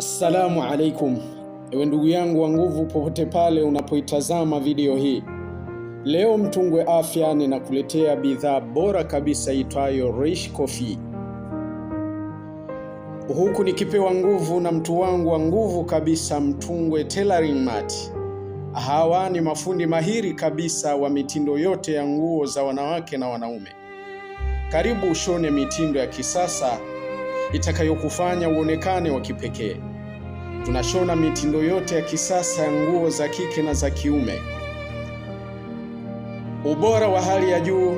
Assalamu alaikum, ewe ndugu yangu wa nguvu popote pale unapoitazama video hii. Leo Mtungwe Afya ninakuletea bidhaa bora kabisa itwayo Reishi Coffee. Huku nikipewa nguvu na mtu wangu wa nguvu kabisa, Mtungwe Tailoring Mat. Hawa ni mafundi mahiri kabisa wa mitindo yote ya nguo za wanawake na wanaume. Karibu ushone mitindo ya kisasa itakayokufanya uonekane wa kipekee. Tunashona mitindo yote ya kisasa ya nguo za kike na za kiume. Ubora wa hali ya juu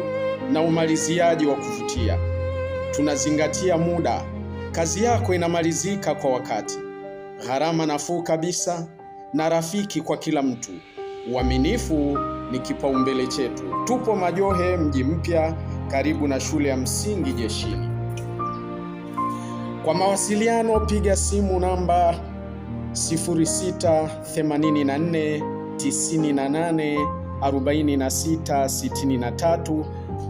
na umaliziaji wa kuvutia. Tunazingatia muda. Kazi yako inamalizika kwa wakati. Gharama nafuu kabisa na rafiki kwa kila mtu. Uaminifu ni kipaumbele chetu. Tupo Majohe, Mji Mpya, karibu na shule ya msingi Jeshini. Kwa mawasiliano piga simu namba 0684984663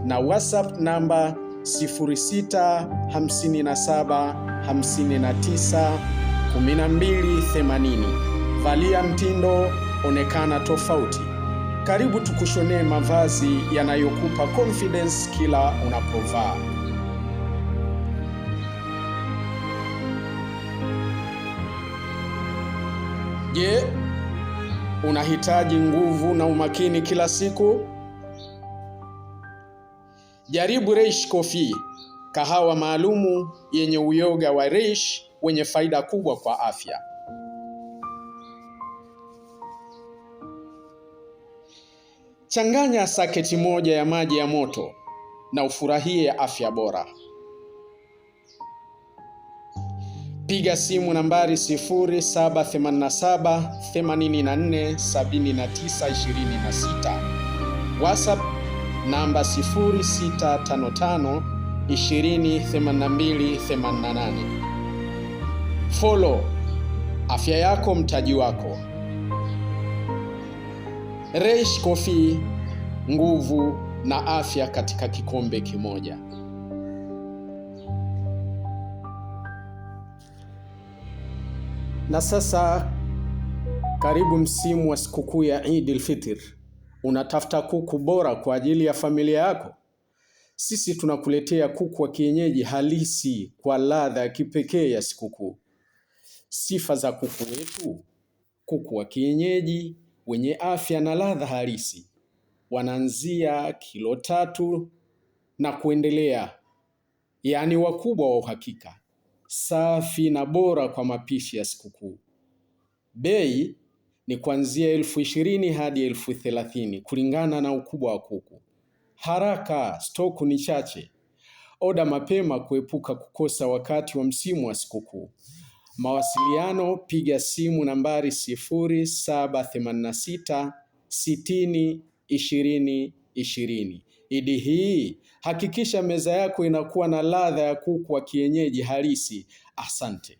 na WhatsApp namba 0657591280. Valia mtindo, onekana tofauti. Karibu tukushonee mavazi yanayokupa confidence kila unapovaa. Je, unahitaji nguvu na umakini kila siku? Jaribu Reishi Coffee, kahawa maalumu yenye uyoga wa reishi wenye faida kubwa kwa afya. Changanya saketi moja ya maji ya moto na ufurahie afya bora. Piga simu nambari 0787847926. WhatsApp namba 0655208288. Follow, afya yako mtaji wako. Reishi Coffee, nguvu na afya katika kikombe kimoja. Na sasa karibu msimu wa sikukuu ya Eid al-Fitr. Unatafuta kuku bora kwa ajili ya familia yako? Sisi tunakuletea kuku wa kienyeji halisi kwa ladha ya kipekee ya sikukuu. Sifa za kuku wetu: kuku wa kienyeji wenye afya na ladha halisi. Wanaanzia kilo 3 na kuendelea, yaani wakubwa wa uhakika. Safi na bora kwa mapishi ya sikukuu. Bei ni kuanzia 20,000 hadi 30,000 kulingana na ukubwa wa kuku. Haraka, stoku ni chache. Oda mapema kuepuka kukosa wakati wa msimu wa sikukuu. Mawasiliano piga simu nambari 0786602020. Idi hii hakikisha meza yako inakuwa na ladha ya kuku wa kienyeji halisi. Asante.